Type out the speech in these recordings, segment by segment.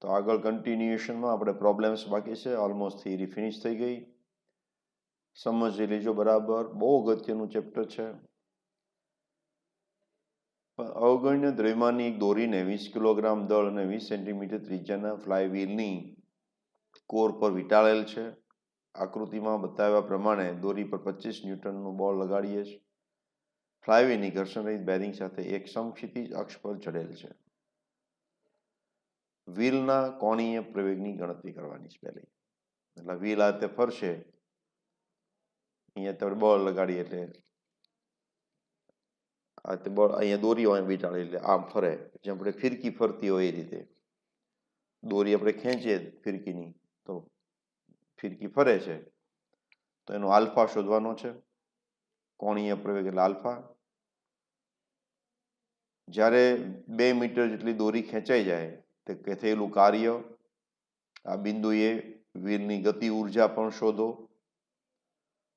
તો આગળ કન્ટિન્યુએશનમાં આપણે પ્રોબ્લેમ્સ બાકી છે. ઓલમોસ્ટ થિયરી ફિનિશ થઈ ગઈ. સમજી લેજો બરાબર. બહુ અગત્યનું ચેપ્ટર છે. અવગણ્ય દ્રવ્યમાનની એક દોરીને 20 કિલોગ્રામ દળ અને 20 સેન્ટીમીટર ત્રિજ્યાના ફ્લાયવ્હીલની કોર પર વીંટાળેલ છે. આકૃતિમાં બતાવ્યા પ્રમાણે દોરી પર 25 ન્યૂટનનું બળ લગાડીએ છીએ. ફ્લાયવ્હીલની ઘર્ષણરહિત બેરિંગ સાથે એક સમક્ષિતિજ અક્ષ પર જડેલ છે. વ્હીલના કોણીય પ્રવેગની ગણતરી કરવાની છે પહેલી. એટલે વ્હીલ આ રીતે ફરશે, અહીંયા તમે બળ લગાડીએ એટલે આ રીતે બળ અહીંયા દોરી હોય વીંટાળે એટલે આમ ફરે, જેમ આપણે ફિરકી ફરતી હોય એ રીતે દોરી આપણે ખેંચીએ ફિરકીની તો ફિરકી ફરે છે. તો એનો આલ્ફા શોધવાનો છે. કોણીય પ્રવેગ એટલે આલ્ફા. જ્યારે 2 મીટર જેટલી દોરી ખેંચાઈ જાય તો થયેલું કાર્ય, આ બિંદુએ વ્હીલની ગતિ ઉર્જા પણ શોધો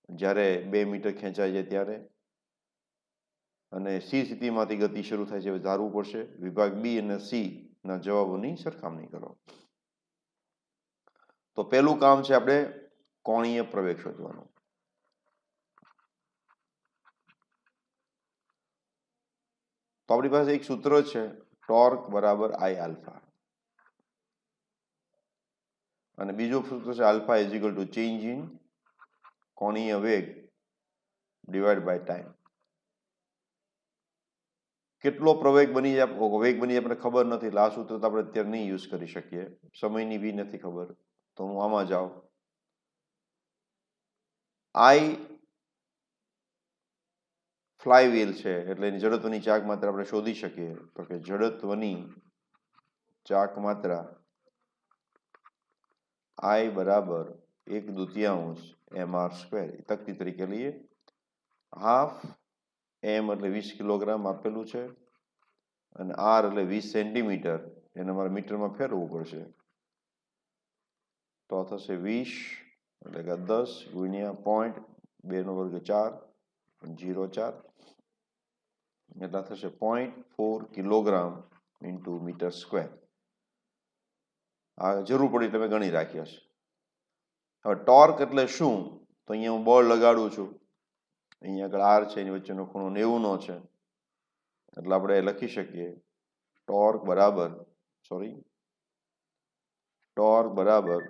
જ્યારે 2 મીટર ખેંચાઈ જાય ત્યારે. અને સી સ્થિતિમાંથી ગતિ શરૂ થાય છે ધારવું પડશે. વિભાગ બી અને સી ના જવાબોની સરખામણી કરો. તો પહેલું કામ છે આપણે કોણીય પ્રવેગ શોધવાનું. તો આપણી પાસે એક સૂત્ર છે, ટોર્ક બરાબર આઈ આલ્ફા, અને બીજું સૂત્ર છે alpha is equal to change in કોણીય વેગ ડિવાઇડ બાય ટાઈમ. કેટલો વેગ બની જાય આપણને ખબર નથી, એટલે આ સૂત્ર તો આપણે અત્યારે નહીં યુઝ કરી શકીએ, સમયની બી નથી ખબર. તો હું આમાં જાઉં, આઈ ફ્લાયવ્હીલ છે એટલે એની જડત્વની ચાક માત્રા આપણે શોધી શકીએ. તો કે જડત્વની ચાક માત્રા આઈ બરાબર 1/2 mr², તકતી તરીકે લઈએ. હાફ એમ એટલે 20 કિલોગ્રામ આપેલું છે, અને આર એટલે 20 સેન્ટીમીટર, એને મારે મીટરમાં ફેરવવું પડશે. તો થશે 20 એટલે કે 10 ગુણ્યા 0.2 4 0.4 એટલા થશે 0.4 કિલોગ્રામ ઇન્ટુ મીટર². આ જરૂર પડી એટલે મેં ગણી રાખી હશે. હવે ટોર્ક એટલે શું? તો અહીંયા હું બળ લગાડું છું, અહીંયા આગળ આર છે, એની વચ્ચેનો ખૂણો 90નો છે, એટલે આપણે લખી શકીએ ટોર્ક બરાબર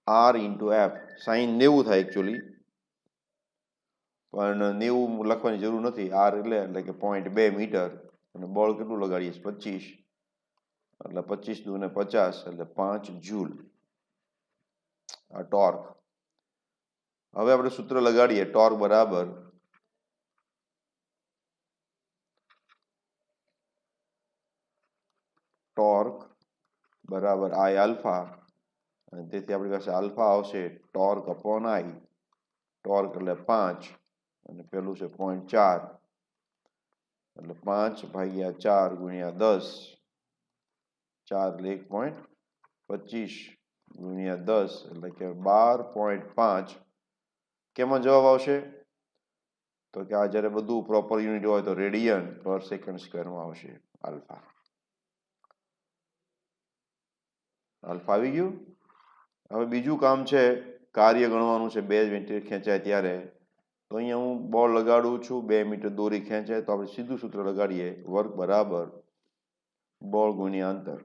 આર ઇન્ટુ એફ. સાઈન 90 થાય એકચ્યુઅલી, પણ 90 લખવાની જરૂર નથી. આર એટલે કે 0.2 મીટર, અને બળ કેટલું લગાડીએ 25, એટલે 25 દુને 50 એટલે 5 જૂલ. આ ટોર્ક. હવે આપણે સૂત્ર લગાડીએ, ટોર્ક બરાબર આઈ આલ્ફા, અને તેથી આપણી પાસે આલ્ફા આવશે ટોર્ક અપોન આઈ. ટોર્ક એટલે 5 અને પેલું છે 0.4, એટલે 5/4 ગુણ્યા 10, 4 એટલે 1.25 ગુણ્યા 10 એટલે કે 12.5. કેમાં જવાબ આવશે? તો કે આ જ્યારે બધું પ્રોપર યુનિટ હોય તો રેડિયન પર સેકન્ડ સ્ક્વેરમાં આવશે આલ્ફા. આલ્ફા આવી ગયું. હવે બીજું કામ છે, કાર્ય ગણવાનું છે 2 મીટર ખેંચાય ત્યારે. તો અહીંયા હું બળ લગાડું છું, 2 મીટર દોરી ખેંચાય તો આપણે સીધું સૂત્ર લગાડીએ, વર્ક બરાબર બળ ગુણ્યા અંતર.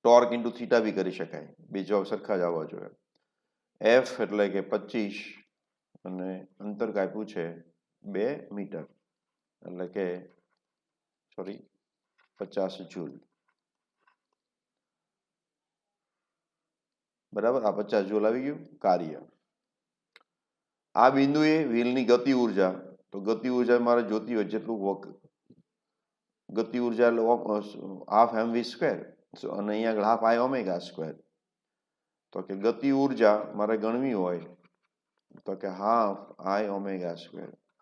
ટોર્ક ઇન્ટુ થીટા બી કરી શકાય, બે જવાબ સરખા જ આવવા જોઈએ. એફ એટલે કે 25 અને અંતર કાપ્યું છે 2 મીટર, એટલે કે 50 જૂલ. બરાબર, આ 50 જૂલ આવી ગયું કાર્ય. આ બિંદુએ વ્હીલની ગતિ ઉર્જા, તો ગતિ ઉર્જા મારે જોતી હોય જેટલું ગતિ ઉર્જા એટલે હાફ mv², અને અહીંયા આગળ હાફ આઈ ઓમેગા². તો કે ગતિ ઉર્જા મારે ગણવી હોય તો કે હાફ આઈ ઓમેગા².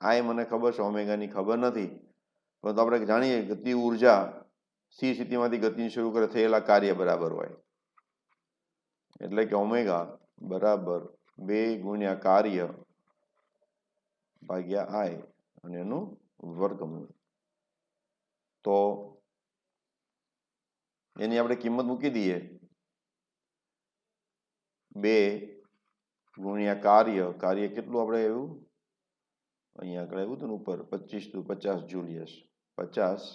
આઈ મને ખબર છે, ઓમેગાની ખબર નથી, પરંતુ આપણે જાણીએ ગતિ ઉર્જા સ્થિર સ્થિતિમાંથી ગતિને શરૂ કરે થયેલા કાર્ય બરાબર હોય, એટલે કે ઓમેગા બરાબર 2 ગુણ્યા કાર્ય ભાગ્યા આઈ અને એનું વર્ગમૂળ. તો એની આપણે કિંમત મૂકી દઈએ 2 ગુણ્યા કાર્ય કેટલું આપણે આવ્યું અહીંયા આગળ આવ્યું હતું ને ઉપર 25 × 50 જૂલ. યસ 50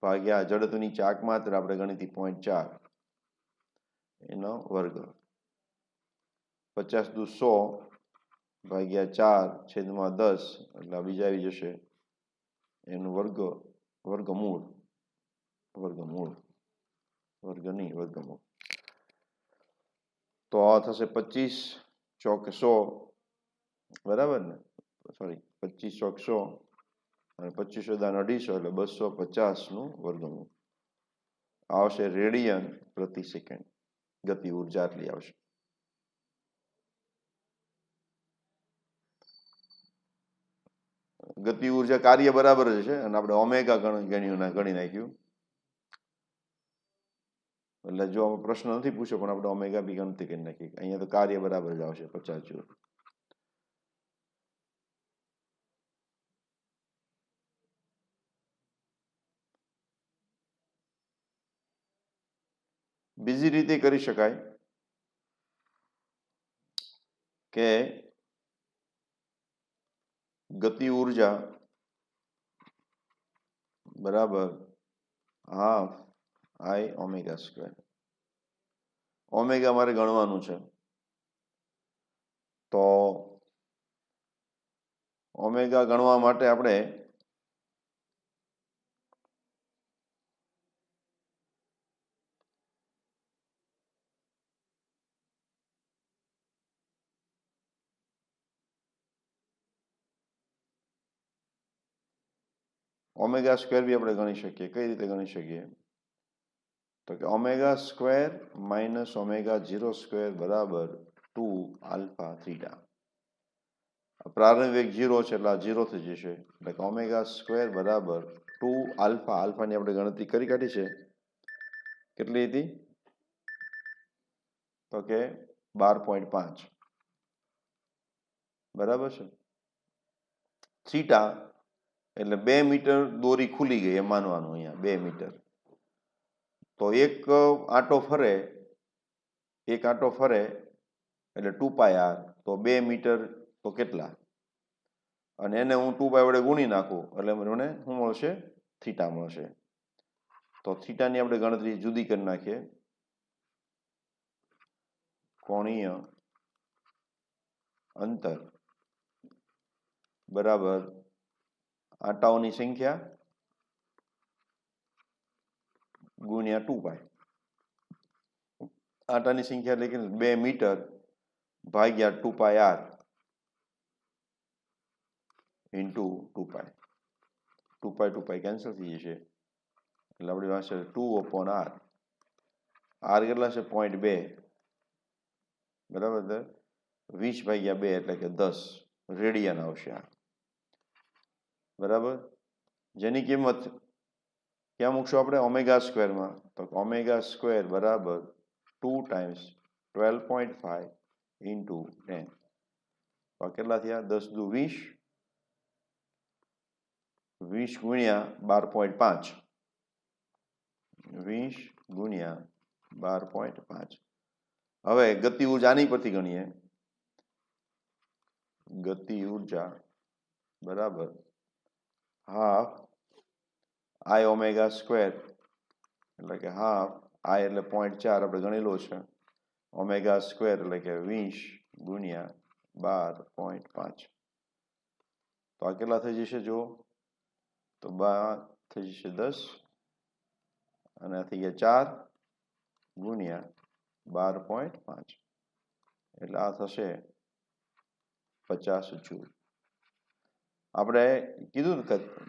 ભાગ્યા જડત્વની ચાક માત્ર આપણે ગણી હતી 0.4 એનો વર્ગ 50 દુ 100 ભાગ્યા 4/10 એટલે બીજા આવી જશે એનું વર્ગમૂળ તો આ થશે 25 ચોક 100 બરાબર ને સોરી 25 ચોક 100 અને 25 × 250 એટલે 250 નું વર્ગમૂળ આવશે રેડિયન પ્રતિ સેકન્ડ. ગતિ ઉર્જા આટલી આવશે. ગતિ ઉર્જા કાર્ય બરાબર જ છે અને આપણે ઓમેગા ગણી નાખ્યું. એટલે જો પ્રશ્ન નથી પૂછ્યો પણ આપણે ઓમેગા બી ગણતરી કરી નાખી. અહીંયા તો કાર્ય બરાબર જ આવશે 50 જૂલ. બીજી રીતે કરી શકાય કે ગતિ ઉર્જા બરાબર half I omega square. Omega મારે ગણવાનું છે તો ઓમેગા ગણવા માટે આપણે ઓમેગા સ્ક્વેર બી આપણે ગણી શકીએ. કઈ રીતે ગણી શકીએ તો કે omega square minus omega 0 square બરાબર 2 આલ્ફા થીટા. પ્રારંભિક વેગ 0 છે એટલે આ 0 થઈ જશે એટલે કે ઓમેગા સ્ક્વેર બરાબર 2 આલ્ફા. આલ્ફાની આપણે ગણતરી કરી કાઢી છે. કેટલી હતી તો કે 12.5 બરાબર છે. થીટા એટલે 2 મીટર દોરી ખુલી ગઈ એમ માનવાનું. અહીંયા 2 મીટર તો એક આંટો ફરે એટલે 2πr તો 2 મીટર તો કેટલા અને એને હું 2π વડે ગુણી નાખું એટલે મને શું મળશે થીટા મળશે. તો થીટાની આપણે ગણતરી જુદી કરી નાખીએ. કોણીય અંતર બરાબર આંટાઓની સંખ્યા ગુણ્યા 2π. આંટાની સંખ્યા એટલે કે 2 મીટર ભાગ્યા 2πr ઇન્ટુ 2π. 2π કેન્સલ થઈ જશે એટલે આપણી પાસે 2/r. r કેટલા છે 0.2 બરાબર 20/2 એટલે કે 10 રેડિયન આવશે આ બરાબર. જેની કિંમત ક્યાં મૂકશો આપણે ઓમેગા સ્ક્વેરમાં તો ઓમેગા સ્ક્વેર બરાબર 2 ટાઈમ્સ 12.5 ઇન્ટુ 10 તો કેટલા થયા 10 દુ 20 20 ગુણ્યા 12.5 20 ગુણ્યા 12.5. હવે ગતિ ઉર્જા આની પરથી ગણીએ. ગતિ ઉર્જા બરાબર હાફ I ઓમેગા સ્ક્વેર એટલે કે હાફ I એટલે 0.4 આપણે ગણેલો છે. ઓમેગા સ્ક્વેર એટલે કે 20 ગુણ્યા 12.5 તો આ કેટલા થઈ જશે જો તો 12 થઈ જશે 10 અને આ થઈ ગયા 4 ગુણ્યા 12.5 એટલે આ થશે 50 જૂલ. આપણે કીધું ને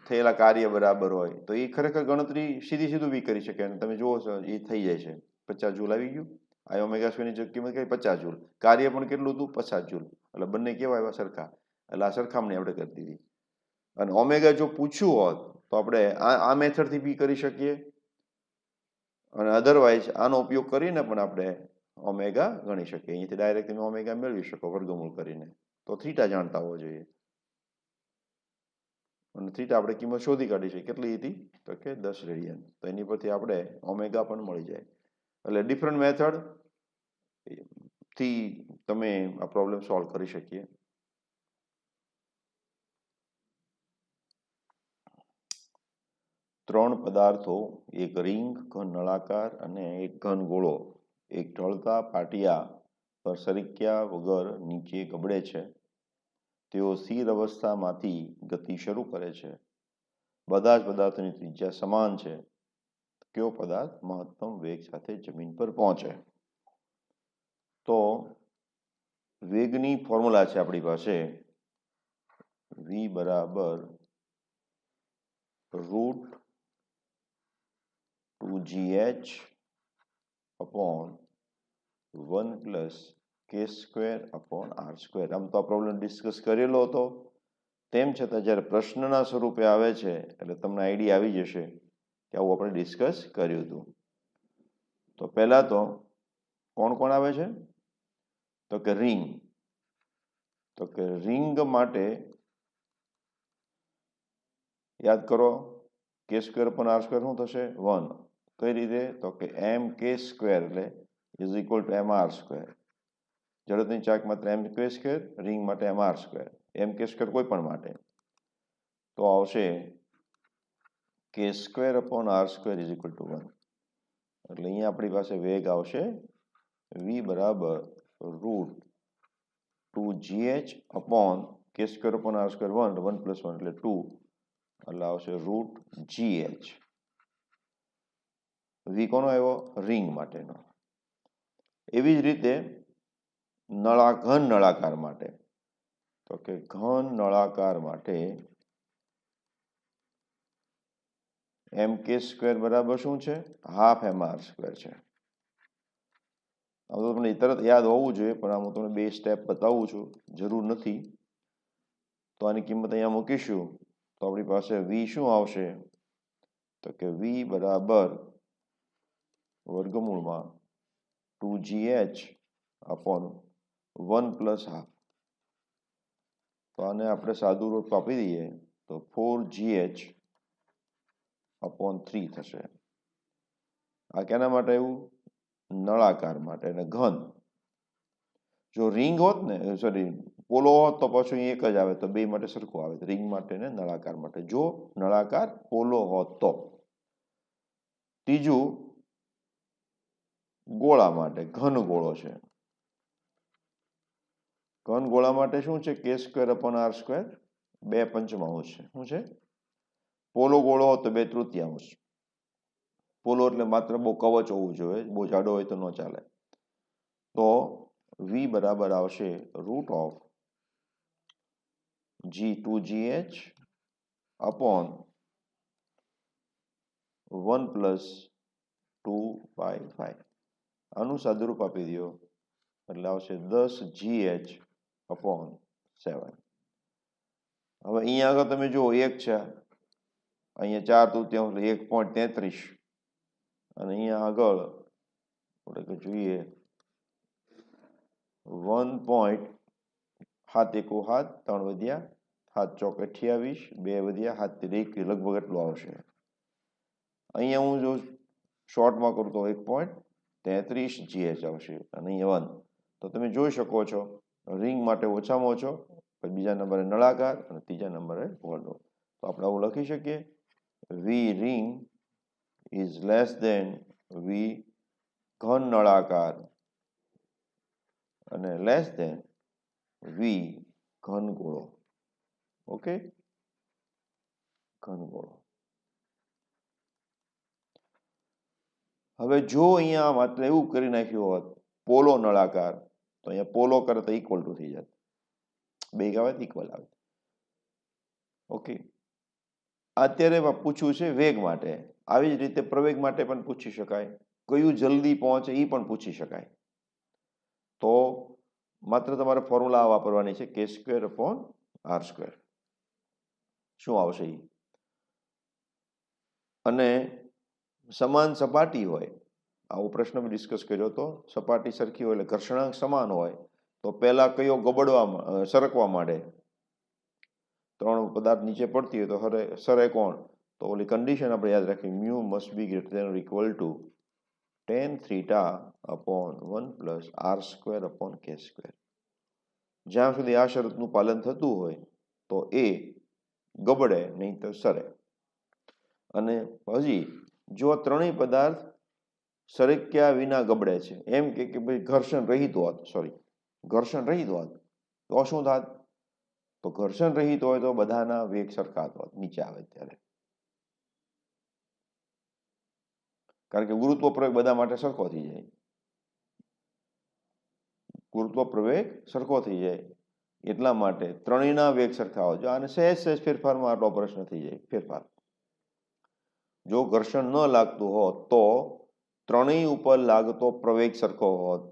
થયેલા કાર્ય બરાબર હોય તો એ ખરેખર ગણતરી સીધું બી કરી શકે અને તમે જુઓ છો એ થઈ જાય છે. 50 જૂલ આવી ગયું. આ ઓમેગા સ્ક્વેરની કિંમત કઈ 50 જૂલ. કાર્ય પણ કેટલું હતું 50 જૂલ એટલે બંને કેવા આવ્યા સરખા એટલે આ સરખામણી આપણે કરી દીધી. અને ઓમેગા જો પૂછ્યું હોત તો આપણે આ મેથડથી બી કરી શકીએ અને અધરવાઇઝ આનો ઉપયોગ કરીને પણ આપણે ઓમેગા ગણી શકીએ. અહીંથી ડાયરેક્ટ તમે ઓમેગા મેળવી શકો વર્ગમૂળ કરીને. તો થીટા જાણતા હોવો જોઈએ અને થીટા આપણે કિંમત શોધી કાઢી છે. કેટલી હતી? તો કે 10 રેડિયન. તો એની પરથી આપણે ઓમેગા પણ મળી જાય. એટલે ડિફરન્ટ મેથડ થી તમે આ પ્રોબ્લેમ સોલ્વ કરી શકીએ. ત્રણ પદાર્થો, એક રિંગ, ઘન નળાકાર અને એક ઘન ગોળો, એક ઢળતા પાટિયા પર સરક્યા વગર નીચે ગબડે છે. તેઓ સ્થિર અવસ્થામાંથી ગતિ શરૂ કરે છે. બધા જ પદાર્થોની ત્રિજ્યા સમાન છે. કયો પદાર્થ મહત્તમ વેગ સાથે જમીન પર પહોંચે? તો વેગની ફોર્મ્યુલા છે આપણી પાસે v બરાબર √2gh अपॉन 1 + k²/r². આમ તો આ પ્રોબ્લેમ ડિસ્કસ કરેલો હતો, તેમ છતાં જ્યારે પ્રશ્નના સ્વરૂપે આવે છે એટલે તમને આઈડિયા આવી જશે કે આવું આપણે ડિસ્કસ કર્યું હતું. તો પહેલા તો કોણ કોણ આવે છે? તો કે રિંગ. તો કે રિંગ માટે યાદ કરો k²/r² શું થશે? 1. કઈ રીતે? તો કે mk² એટલે = mr². જડતની ચાક માત્ર mk², રિંગ માટે mr². mk² કોઈ પણ માટે તો આવશે k²/r² = 1. એટલે અહીંયા આપણી પાસે વેગ આવશે v બરાબર √2gh अपॉन k²/r². 1 + 1 એટલે 2 એટલે આવશે √gh. v કોનો આવ્યો? રિંગ માટેનો. એવી જ રીતે ઘન નળાકાર માટે, તો કે ઘન નળાકાર માટે mk² બરાબર શું છે? ½ mr² છે. હવે તો તમને તરત યાદ હોવું જોઈએ, પણ હું તમને 2 સ્ટેપ બતાવું છું, જરૂર નથી. તો આની કિંમત અહીંયા મૂકીશું તો આપણી પાસે v શું આવશે? તો કે v બરાબર વર્ગમૂળમાં 2gh अपॉन 1 + ½. તો આને આપણે સાદું રૂપ આપી દઈએ તો 4gh अपॉन 3 થશે. આ કેના માટે આવ્યું? નળાકાર માટે અને ઘન. જો રિંગ હોત ને, સોરી પોલો હોત તો પાછું એક જ આવે, તો બે માટે સરખું આવે, રિંગ માટે ને નળાકાર માટે. જો નળાકાર પોલો હોત તો. ત્રીજું ગોળા માટે, ઘન ગોળો છે. ઘન ગોળા માટે શું છે? k²/r², 2/5 છે. શું છે? પોલો ગોળો હોત તો 2/3. પોલો એટલે માત્ર બહુ કવચ હોવું જોઈએ, બહુ જાડો હોય તો ન ચાલે. તો v બરાબર આવશે √2gh अपॉन 1 + 2/5. આનું સાદુરૂપ આપી દો એટલે આવશે 10gh अपॉन 7. હવે અહીંયા આગળ તમે જુઓ 1 છે, અહીંયા 4/3 1.33, અને અહીંયા આગળ આપણે જોઈએ 1. 7 × 1 = 7, 3 વધ્યા 7 × 4 = 28, 2 વધ્યા 7 × 1 લગભગ એટલું આવશે. અહીંયા હું જો શોર્ટમાં કરું તો 1.33gh આવશે અને અહીંયા 1. તો તમે જોઈ શકો છો રિંગ માટે ઓછામાં ઓછો, પછી બીજા નંબરે નળાકાર અને ત્રીજા નંબરે ગોળો. તો આપણે આવું લખી શકીએ v ring is less than v ઘન નળાકાર અને લેસ ધેન v ઘન ગોળો. ઓકે, ઘન ગોળો. હવે જો અહીંયા માત્ર એવું કરી નાખ્યું હોત પોલો નળાકાર, તો અહીંયા પોલો કરે તો ઇક્વલ ટુ થઈ જાય, બે આવે તો ઇક્વલ આવે. ઓકે, અત્યારે પૂછવું છે વેગ માટે. આવી જ રીતે પ્રવેગ માટે પણ પૂછી શકાય, કયું જલ્દી પહોંચે એ પણ પૂછી શકાય. તો માત્ર તમારે ફોર્મ્યુલા વાપરવાની છે k²/r². શું આવશે એ? અને સમાન સપાટી હોય, આવો પ્રશ્ન મેં ડિસ્કસ કર્યો હતો, સપાટી સરખી હોય એટલે ઘર્ષણાંક સમાન હોય તો પહેલા કયો ગબડવા સરકવા માંડે? ત્રણ પદાર્થ નીચે પડતી હોય તો સરે કોણ? તો ઓલી કન્ડિશન આપણે યાદ રાખીએ, mu must be greater than or equal to tan θ upon 1 plus r square upon k square. જ્યાં સુધી આ શરતનું પાલન થતું હોય તો એ ગબડે, નહીં તો સરે. અને હજી જો ત્રણેય પદાર્થ સરક્યા વિના ગબડે છે, એમ કે ભાઈ ઘર્ષણ રહિત હોત, ઘર્ષણ રહિત હોત તો શું થાત? તો ઘર્ષણ રહિત હોય તો બધાના વેગ સરખા હોત નીચે આવે ત્યારે, કારણ કે ગુરુત્વ પ્રવેગ બધા માટે સરખો થઈ જાય. ગુરુત્વ પ્રવેગ સરખો થઈ જાય એટલા માટે ત્રણેયના વેગ સરખા હોય. જો આને સહેજ ફેરફારમાં આટલો પ્રશ્ન થઈ જાય. ફેરફાર જો ઘર્ષણ ન લાગતું હોત તો ત્રણેય ઉપર લાગતો પ્રવેગ સરખો હોત,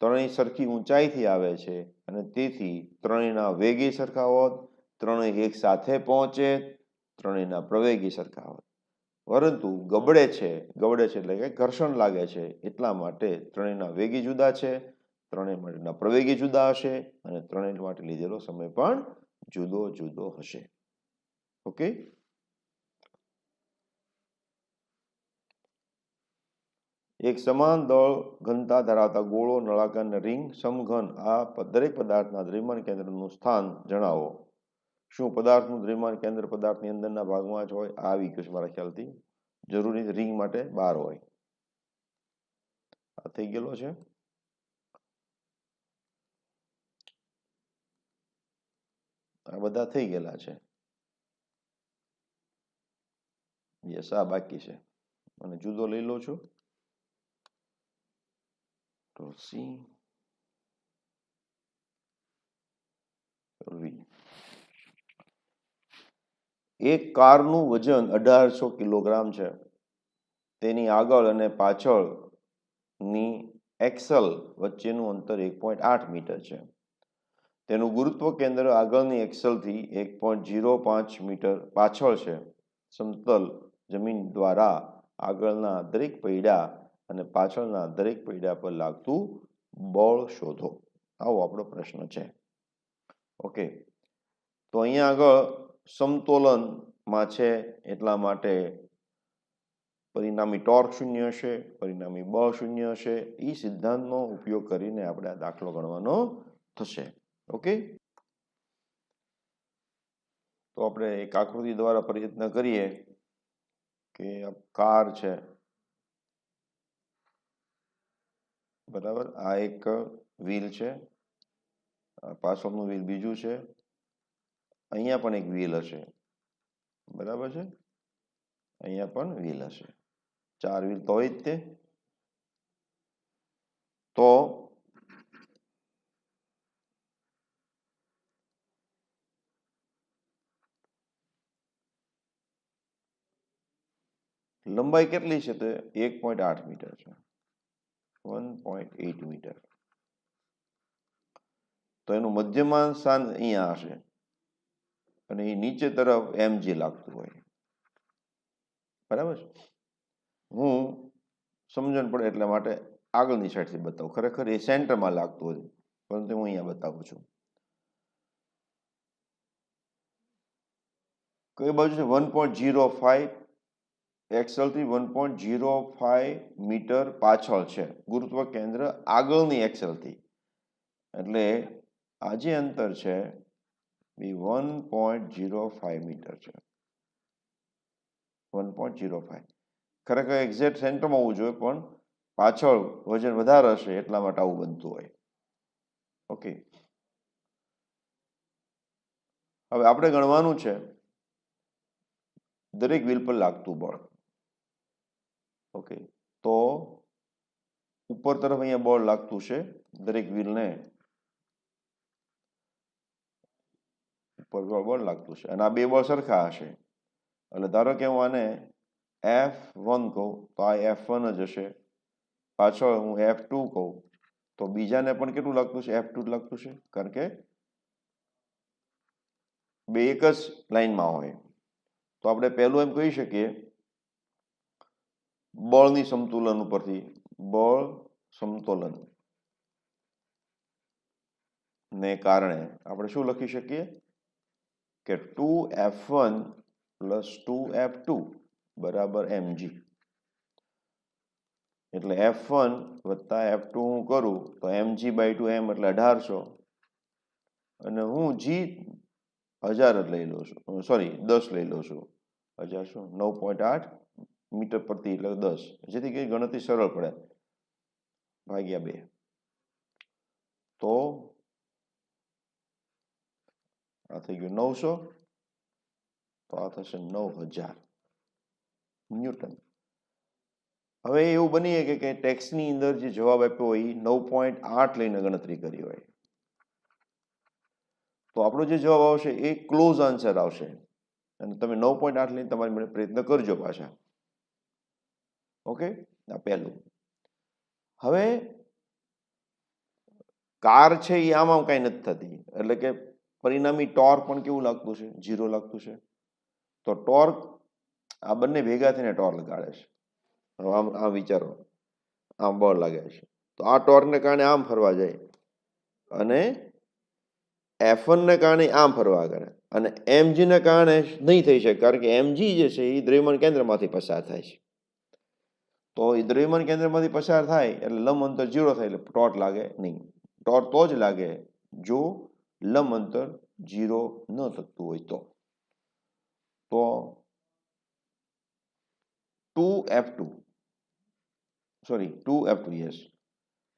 ત્રણેય સરખી ઊંચાઈથી આવે છે અને તેથી ત્રણેયના વેગી સરખા હોત, ત્રણેય એક સાથે પહોંચે, ત્રણેયના પ્રવેગી સરખા હોત. પરંતુ ગબડે છે એટલે કે ઘર્ષણ લાગે છે એટલા માટે ત્રણેયના વેગી જુદા છે, ત્રણેય માટેના પ્રવેગી જુદા હશે અને ત્રણેય માટે લીધેલો સમય પણ જુદો જુદો હશે. ઓકે, એક સમાન દળ ઘનતા ધરાવતા ગોળો, નળાકાર રિંગ, સમઘન આ દરેક પદાર્થના દ્રવ્યમાન કેન્દ્રનું સ્થાન જણાવો. શું પદાર્થનું દ્રવ્યમાન કેન્દ્ર પદાર્થની અંદરના ભાગમાં જ હોય? આ આવી ગયું છે મારા ખ્યાલથી. જરૂરી રિંગ માટે બહાર હોય. આ થઈ ગયેલો છે. આ બધા થઈ ગયેલા છે. યસ, આ બાકી છે. અને જુદો લઈ લો છું તો સી વી. એક કારનું વજન 1800 કિલોગ્રામ છે. તેની આગળ અને પાછળની એક્સલ વચ્ચેનું અંતર 1.8 મીટર છે. તેનું ગુરુત્વ કેન્દ્ર આગળની એક્સલથી 1.05 મીટર પાછળ છે. સમતલ જમીન દ્વારા આગળના દરેક પૈડા અને પાછળના દરેક પૈડા પર લાગતું બળ શોધો. આવો આપણો પ્રશ્ન છે. ઓકે, તો અહીંયા આગળ સમતોલનમાં છે એટલા માટે પરિણામી ટોર્ક શૂન્ય હશે, પરિણામી બળ શૂન્ય હશે. એ સિદ્ધાંતનો ઉપયોગ કરીને આપણે આ દાખલો ગણવાનો થશે. ઓકે, તો આપણે એક આકૃતિ દ્વારા પ્રયત્ન કરીએ કે કાર છે, બરાબર. આ એક વ્હીલ છે, પાછળનું વ્હીલ બીજું છે, અહીંયા પણ એક વ્હીલ હશે, બરાબર છે, અહીંયા પણ વ્હીલ હશે. 4 વ્હીલ તો હોય જ તે. તો લંબાઈ કેટલી છે? તો 1.8 મીટર છે, 1.8 મીટર. તો એનું મધ્યમાન સ્થાન અહીંયા હશે અને એ નીચે તરફ mg લાગતું હોય, બરાબર છે. હું સમજણ પડે એટલા માટે આગળની સાઈડથી બતાવું. ખરેખર એ સેન્ટરમાં લાગતું હોય, પરંતુ હું અહીંયા બતાવું છું. કઈ બાજુ છે? 1.05 એક્સલથી 1.05 મીટર પાછળ છે ગુરુત્વ કેન્દ્ર આગળની એક્સલથી. એટલે આ જે અંતર છે એ 1.05 મીટર છે. 1.05 ખરેખર એક્ઝેક્ટ સેન્ટરમાં હોવું જોઈએ, પણ પાછળ વજન વધારે હશે એટલા માટે આવું બનતું હોય. ઓકે, હવે આપણે ગણવાનું છે દરેક વ્હીલ પર લાગતું બળ. ઓકે, તો ઉપર તરફ અહીંયા બળ લાગતું છે દરેક વ્હીલને, ઉપર બળ લાગતું છે અને આ બે બળ સરખા હશે. એટલે ધારો કે હું આને F1 કહું તો આ F1 જ હશે. પાછળ હું F2 કહું તો બીજાને પણ કેટલું લાગતું છે? F2 લાગતું છે, કારણ કે બે એક જ લાઈનમાં હોય. તો આપણે પહેલું એમ કહી શકીએ બળની સમતુલન ઉપરથી, બળ સમતોલન ને કારણે આપણે શું લખી શકીએ? કે 2F1 પ્લસ 2F2 બરાબર mg, એટલે F1 વત્તા F2 હું કરું તો mg/2 m એટલે 1800, અને હું g 1000 જ લઈ લઉં છું, સોરી 10 લઈ લઉં છું, 1000 9.8 મીટર પ્રતિ એટલે 10, જેથી કરી ગણતરી સરળ પડે, ભાગ્યા 2, તો આ થઈ ગયું 900, તો આ થશે 9000 ન્યૂટન. હવે એવું બની શકે કે ટેક્સની અંદર જે જવાબ આપ્યો હોય એ 9.8 લઈને ગણતરી કરી હોય, તો આપણો જે જવાબ આવશે એ ક્લોઝ આન્સર આવશે, અને તમે 9.8 લઈને તમારી મને પ્રયત્ન કરજો પાછા. ઓકે, આ પહેલું. હવે કાર છે એ આમ કાંઈ નથી થતી, એટલે કે પરિણામી ટોર્ક પણ કેવું લાગતું છે? 0 લાગતું છે. તો ટોર્ક આ બંને ભેગા થઈને ટોર્ક લગાડે છે. આમ આમ વિચારો, આમ બળ લાગે છે, તો આ ટોર્કને કારણે આમ ફરવા જાય, અને F1 ને કારણે આમ ફરવા કરે, અને mg ને કારણે નહીં થઈ શકે, કારણ કે mg જે છે એ દ્રવ્યમાન કેન્દ્રમાંથી પસાર થાય છે. તો એ દ્રવ્યમાન કેન્દ્રમાંથી પસાર થાય એટલે લંબ અંતર 0 થાય, એટલે ટોર્ક લાગે નહીં. ટોર્ક તો જ લાગે જો લંબ અંતર 0 ન થતું હોય તો 2F2 યસ,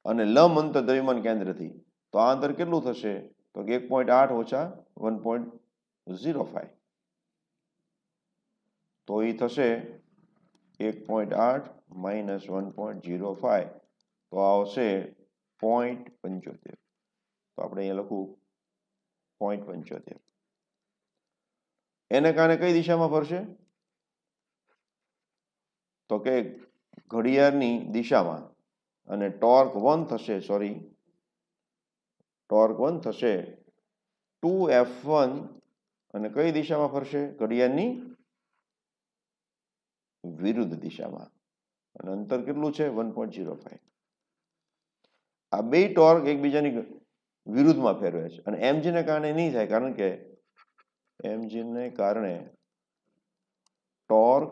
અને લંબ અંતર દ્રવ્યમાન કેન્દ્રથી, તો આ અંતર કેટલું થશે? તો 1.8 ઓછા 1.05, તો એ થશે 1.8 માઇનસ 1.05, તો આવશે 0.75. તો આપણે અહીંયા લખું 0.75. એને કારણે કઈ દિશામાં ફરશે? તો કે ઘડિયાળની દિશામાં, અને ટોર્ક 1 થશે, સોરી ટોર્ક 1 થશે 2F1, અને કઈ દિશામાં ફરશે? ઘડિયાળની વિરુદ્ધ દિશામાં, અને અંતર કેટલું છે? 1.05. આ બે ટોર્ક એકબીજાની વિરુદ્ધમાં ફેરવે છે, અને mg ને કારણે નહીં થાય, કારણ કે mg ને કારણે ટોર્ક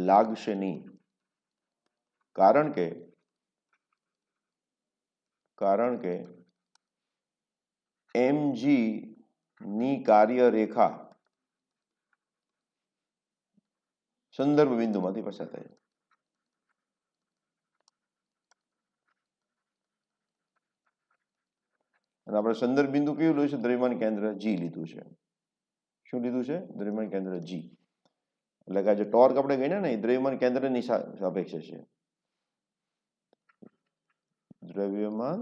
લાગશે નહીં, કારણ કે mg ની કાર્યરેખા સંદર્ભ બિંદુમાંથી પસાર થાય. અને આપણે સંદર્ભ બિંદુ કયું લીધું છે? દ્રવ્યમાન કેન્દ્ર G લીધું છે. શું લીધું છે? દ્રવ્યમાન કેન્દ્ર G. એટલે કે જે ટોર્ક આપણે ગણ્યા ને એ દ્રવ્યમાન કેન્દ્રની સાપેક્ષે છે. દ્રવ્યમાન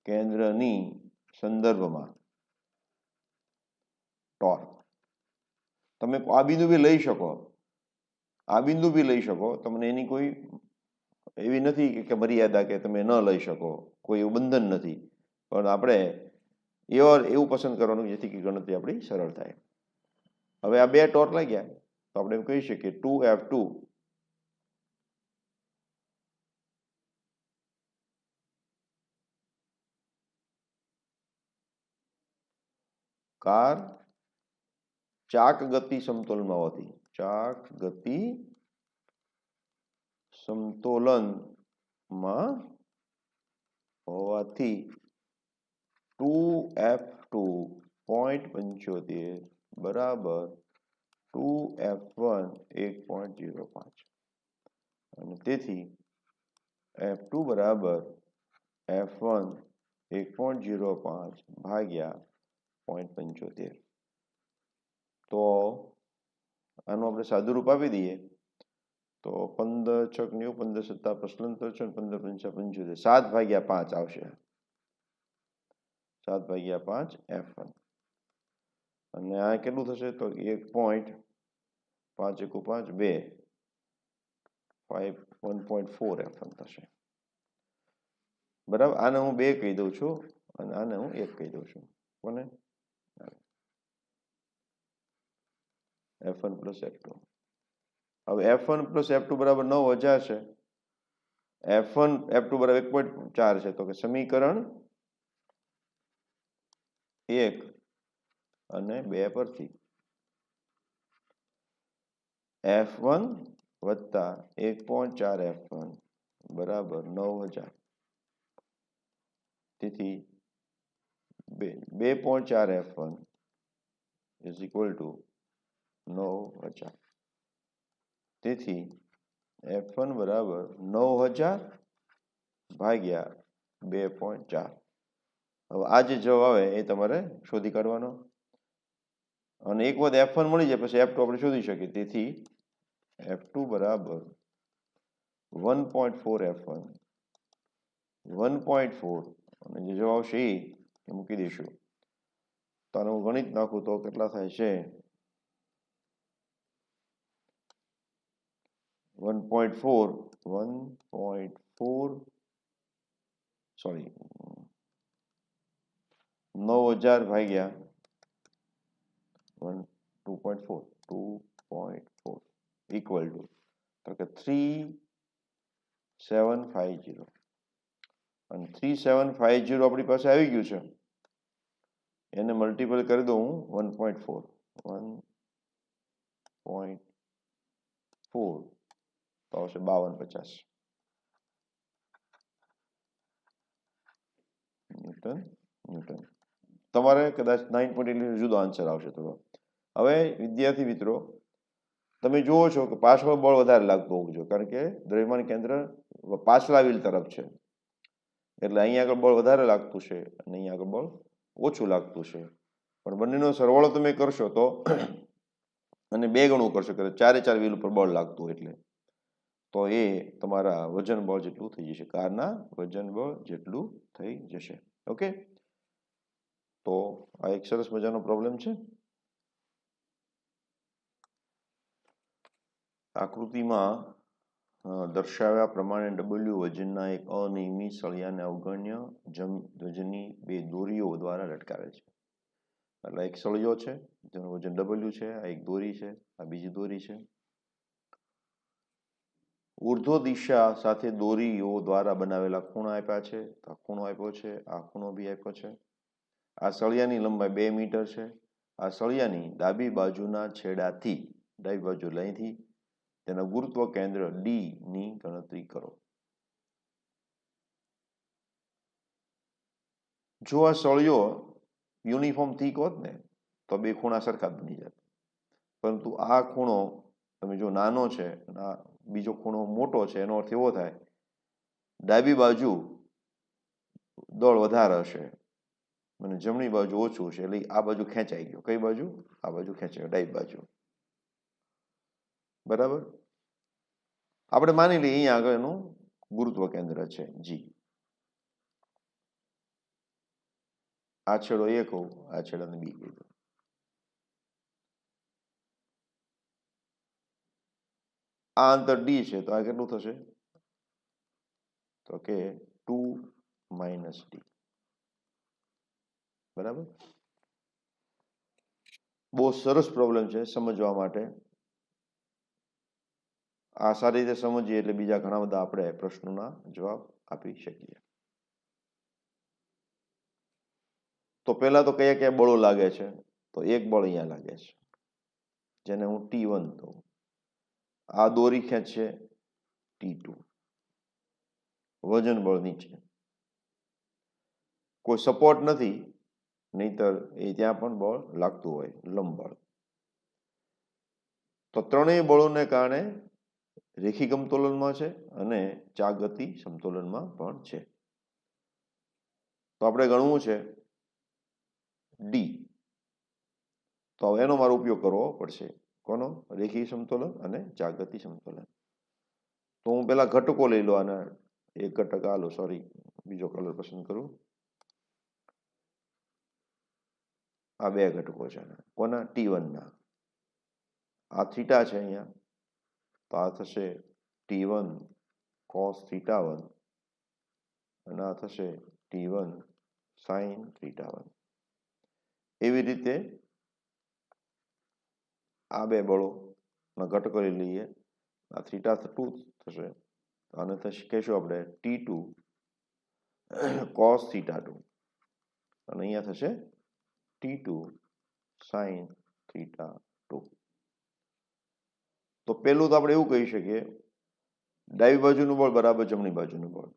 કેન્દ્રની સંદર્ભમાં ટોર્ક. તમે આ બિંદુ બી લઈ શકો, આ બિંદુ બી લઈ શકો, તમને એની કોઈ એવી નથી કે મર્યાદા કે તમે ન લઈ શકો, કોઈ એવું બંધન નથી, પણ આપણે એવું પસંદ કરવાનું જેથી કે ગણતરી આપણી સરળ થાય. હવે આ બે ટોર્ક લાગ્યા, તો આપણે એમ કહી શકીએ 2F2 કાર ચાક ગતિ સમતોલનમાં હોતી, ચાક ગતિ સમતોલનમાં હોવાથી 2F2 0.75 બરાબર 2F1 1.05, અને તેથી F2 બરાબર F1 1.05 ભાગ્યા 0.75. તો આનું આપણે સાદું રૂપ આપી દઈએ તો 15 છક 90, 15 સત્તા પ્રશ્નોત્તર છે, 15 પંચા 75, 7/5 આવશે, 7/5 F1, અને આ કેટલું થશે? તો 1.5 × 5 2 1.4 F1 થશે. બરાબર, આને હું 2 કહી દઉં છું, અને આને હું 1 કહી દઉં છું. કોને? F1 + F2. હવે F1 + F2 બરાબર 9000 છે, F1 F2 બરાબર 1.4 છે, તો કે સમીકરણ 1 અને 2 પરથી F1 વત્તા 1.4 F1 બરાબર 9000, તેથી 2.4 F1 ઇઝ ઇક્વલ ટુ 9000, તેથી F1 બરાબર 9000 ભાગ્યા 2.4. હવે આ જે જવાબ આવે એ તમારે શોધી કાઢવાનો, અને એક વખત F1 મળી જાય પછી F2 આપણે શોધી શકીએ, તેથી F2 બરાબર 1.4 F1 1.4, અને જે જવાબ આવશે એ મૂકી દઈશું. તો આને હું ગણિત નાખું તો કેટલા થાય છે 1.4 સોરી 9000 ભાગ્યા 2.4 ઇક્વલ ટુ તો કે 3750, અને 3750 આપણી પાસે આવી ગયું છે, એને મલ્ટીપલ કરી દઉં હું 1.4 તો આવશે 5250 ન્યૂટન. તમારે કદાચ 9.8 જુદો આન્સર આવશે થોડો. હવે વિદ્યાર્થી મિત્રો, તમે જુઓ છો કે પાછળ બળ વધારે લાગતું હોવું જોઈએ, કારણ કે દ્રવ્યમાન કેન્દ્ર પાછલા વ્હીલ તરફ છે, એટલે અહીંયા આગળ બળ વધારે લાગતું છે અને અહીંયા આગળ બળ ઓછું લાગતું છે. પણ બંનેનો સરવાળો તમે કરશો તો, અને 2 ગણું કરશો કે 4 વ્હીલ ઉપર બળ લાગતું હોય એટલે, તો એ તમારા વજન બળ જેટલું થઈ જશે, કારના વજન બળ જેટલું થઈ જશે. ઓકે, તો આ એક સરસ મજાનો પ્રોબ્લેમ છે. આકૃતિમાં દર્શાવ્યા પ્રમાણે W વજનના એક અનિયમિત સળિયાને અવગણ્ય વજનની 2 દોરીઓ દ્વારા લટકાવે છે. એટલે એક સળિયો છે જેનું વજન W છે, આ એક દોરી છે, આ બીજી દોરી છે. ઉર્ધ્વ દિશા સાથે દોરીઓ દ્વારા બનાવેલા ખૂણા આપ્યા છે, આ ખૂણો આપ્યો છે, આ ખૂણો બી આપ્યો છે. આ સળિયાની લંબાઈ 2 મીટર છે. આ સળિયાની ડાબી બાજુના છેડાથી, ડાબી બાજુ અહીંથી તેના ગુરુત્વ કેન્દ્ર D ની ગણતરી કરો. જો આ સળિયો યુનિફોર્મ થીક હોત ને તો 2 ખૂણા સરખા બની જાય, પરંતુ આ ખૂણો તમે જો નાનો છે, આ બીજો ખૂણો મોટો છે, એનો અર્થ એવો થાય ડાબી બાજુ દળ વધારે હશે અને જમણી બાજુ ઓછું છે, એટલે આ બાજુ ખેંચાઈ ગયો. કઈ બાજુ? આ બાજુ ખેંચાઈ, ડાબી બાજુ. બરાબર, આપણે માની લઈએ અહીંયા આગળ એનું ગુરુત્વ કેન્દ્ર છે G. આ છેડો A કહું, આ છેડાને B કહી દઉં. આ અંતર D છે, તો આ કેટલું થશે? તો કે 2 - D. બરાબર, બહુ સરસ પ્રોબ્લેમ છે સમજવા માટે. આ સારી રીતે સમજીએ એટલે બીજા ઘણા બધા આપણે પ્રશ્નોના જવાબ આપી શકીએ. તો પહેલા તો કયા કયા બળો લાગે છે? તો એક બળ અહીંયા લાગે છે, જેને હું T1 કહું. આ દોરી ખેંચશે T2. વજન બળ નીચે, કોઈ સપોર્ટ નથી, નહીતર એ ત્યાં પણ બળ લાગતું હોય, લંબ બળ. તો ત્રણેય બળોને કારણે રેખી સમતોલનમાં છે અને ચાગતી સમતોલનમાં પણ છે. તો આપણે ગણવું છે D. તો હવે એનો મારો ઉપયોગ કરવો પડશે. કોનો? રેખી સમતોલન અને ચાગતી સમતોલન. તો હું પેલા ઘટકો લઈ લો, આના એક ઘટક આલો, સોરી બીજો કલર પસંદ કરું. આ 2 ઘટકો છે, કોના? T1 ના. આ થીટા છે અહીંયા, તો આ થશે T1 cos θ1 અને આ થશે T1 sin θ1. એવી રીતે આ 2 બળોના ઘટકો લઈ લઈએ. આ θ2 થશે આને થશે કહેશું આપણે T2 cos θ2 અને અહીંયા થશે T2 sin θ2. તો પહેલું તો આપણે એવું કહી શકીએ ડાબી બાજુનું બળ બરાબર જમણી બાજુનું બળ.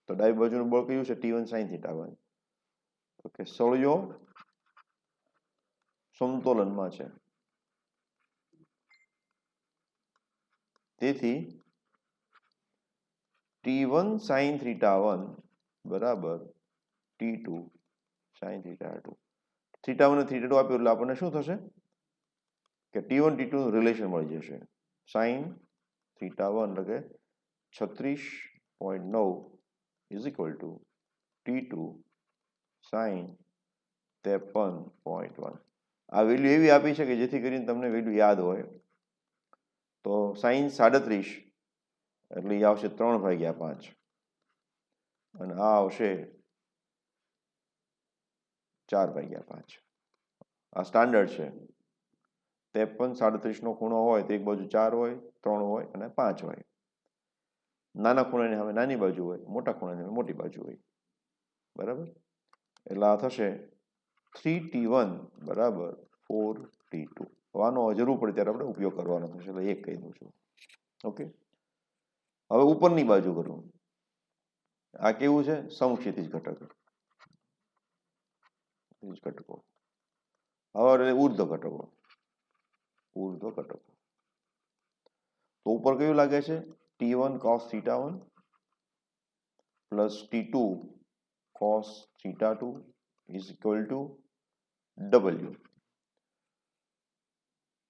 તો ડાબી બાજુનું બળ કયું છે? T1 sin θ1. ઓકે, સળિયો સમતોલનમાં છે, તેથી T1 sin θ1 બરાબર T2 sin θ2. θ1 અને θ2 આપ્યું એટલે આપણને શું થશે કે T1 T2 નું રિલેશન મળી જશે. sin θ1 એટલે કે 36.9 is equal two T2 sin 53.1. આ વેલ્યુ એવી આપી છે કે જેથી કરીને તમને વેલ્યુ યાદ હોય. તો sin 37 એટલે એ આવશે 3/5 અને આ આવશે 4/5. આ સ્ટાન્ડર્ડ છે. 53 37 નો ખૂણો હોય તો એક બાજુ 4 હોય, 3 હોય અને 5 હોય. નાના ખૂણાની સામે નાની બાજુ હોય, મોટા ખૂણાની સામે મોટી બાજુ હોય. બરાબર? એટલે આ થશે 3T1 બરાબર 4T2. આનો જરૂર પડે ત્યારે આપણે ઉપયોગ કરવાનો થશે, એટલે એક કહી દઉં છું. ઓકે, હવે ઉપરની બાજુ કરું. આ કેવું છે? સમક્ષિતિજ ઘટક. ઘટકો. હવે ઉર્ધ્વ ઘટકો. ઉર્ધ્વ ઘટકો. તો ઉપર કયું લાગે છે? T1 cos θ1 plus T2 cos θ2 is equal to W.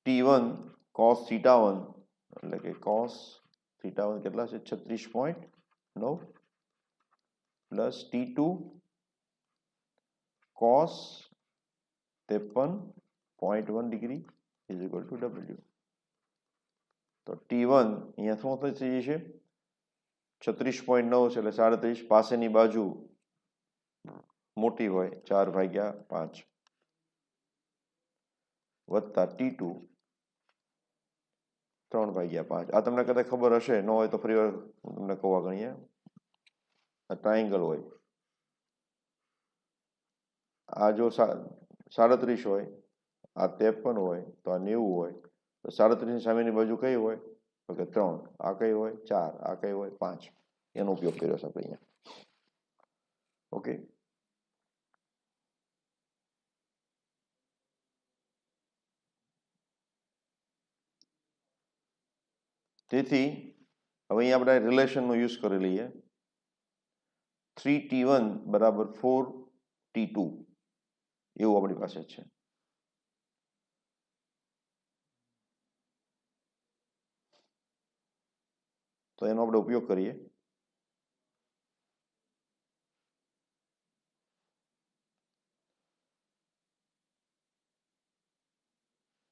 T1 cos θ1 એટલે કે cos θ1 કેટલા છે? 36.9 plus T2 cos 53.1 degree is equal to W. તો T1 અહીંયા શું થઈ જશે? 36.9 છે એટલે 37. પાસેની બાજુ મોટી હોય 4/5 વત્તા T2 3/5. આ તમને કદાચ ખબર હશે, ન હોય તો ફરી વાર તમને કહું. આગળ અહીંયા ટ્રાયેંગલ હોય. આ જો 37 હોય, આ 53 હોય, તો આ 90 હોય. તો 37 ની સામેની બાજુ કઈ હોય? તો કે 3. આ કઈ હોય? 4. આ કઈ હોય? 5. એનો ઉપયોગ કર્યો છે આપણે અહીંયા. ઓકે, તેથી હવે અહીંયા આપણે રિલેશનનો યુઝ કરી લઈએ. 3T1 બરાબર 4T2 એવું આપણી પાસે છે. તો એનો આપણે ઉપયોગ કરીએ.